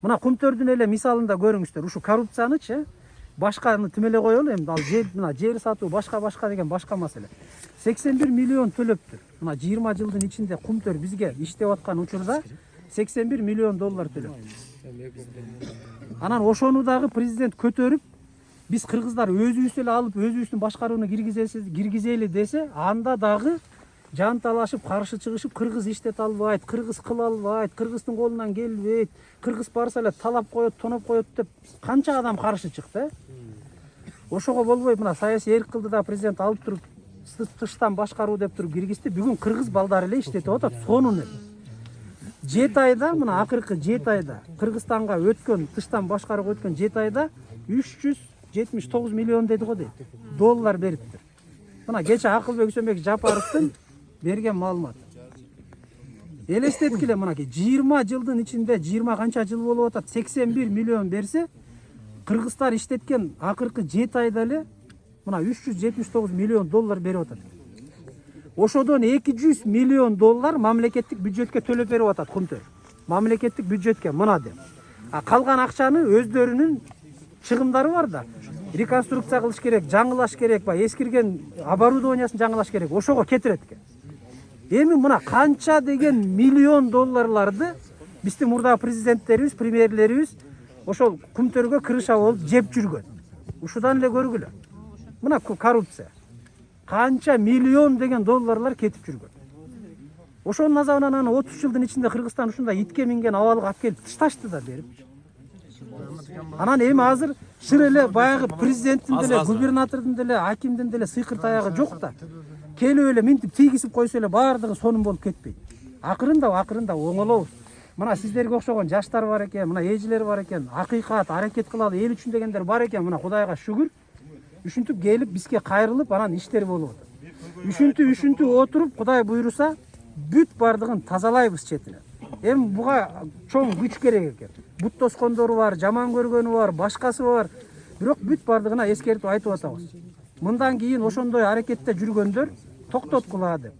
Мына Кумтөрдүн эле мисалында көрүңүздөр. Ушу коррупциянычы башканы тимеле коелу. Эми ал мына жер сатуу башка деген башка маселе. 81 миллион төлөптүр. Мына 20 жылдын ичинде Кумтөр бизге иштеп аткан учурда 81 миллион доллар төлөп. Анан ошону дагы президент көтөрүп, биз кыргыздар өзүбүз эле алып, өзүбүздүн башкарууну киргизели десе, анда дагы жанталашып, каршы чыгышып, кыргыз иштете албайт, кыргыз кыла албайт, кыргыздын колунан келбейт, кыргыз барса эле талап коет, тоноп коет деп канча адам каршы чыкты. Ошого болбой мына саясий эрк кылды да президент алып туруп тыштан башкаруу деп туруп киргизди. Бүгүн кыргыз балдары эле иштетип атат сонун эле. 7 айда, мына акыркы 7 айда Кыргызстанга өткөн, тыштан башкарууга өткөн 7 айда 379 миллион деди го дейт. Доллар бериптир. Мына кече Акылбек Үсөнбек Жапаровдун берген маалымат. Элестеткиле мынакей 20 жылдын ичинде 20 канча жыл болуп атат, 81 миллион берсе, кыргыздар иштеткен акыркы 7 айда эле мына 379 миллион доллар берип атат. Ошодон 200 миллион доллар мамлекеттик бюджетке төлөп берип атат Кумтөр. Мамлекеттик бюджетке мына деп. А калган акчаны өздөрүнүн чыгымдары бар да. Реконструкция кылыш керек, жаңылаш керек, эскирген оборудованиясын жаңылаш керек. Ошого кетирет экен. Эми мына канча деген миллион долларларды биздин мурдагы президенттерибиз, премьерлерибиз ошол Кумтөргө крыша болуп жеп жүргөн. Ушудан эле көргүлө. Мына коррупция. Канча миллион деген долларлар кетип жүргөн. Ошонун азабынан аны 30 жылдын ичинде Кыргызстан ушундай итке минген абалга алып келип ташташты да берип. Анан эми азыр шыр эле баягы президенттин деле, губернатордун деле, акимдин деле сыйкыр таягы жок да. Келип эле минтип тийгизип койсо эле баардыгы сонун болуп кетпейт. Акырында оңолобуз. Мына сиздерге окшогон жаштар бар экен, мына эжелер бар экен, акыйкат, аракет кылалы, эл үчүн дегендер бар экен. Мына Кудайга шүгүр. Үшүнтүп келип бизге кайрылып, анан иштер болуп атат. Үшүнтүп отуруп, Кудай буйруса, бүт бардыгын тазалайбыз четинен. Эми буга чоң күч керек экен. Бут тоскондору бар, жаман көргөнү бар, башкасы бар. Бирок бүт бардыгына эскертип айтып атабыз. Мындан кийин ошондой аракетте жүргөндөр токтоткула деп.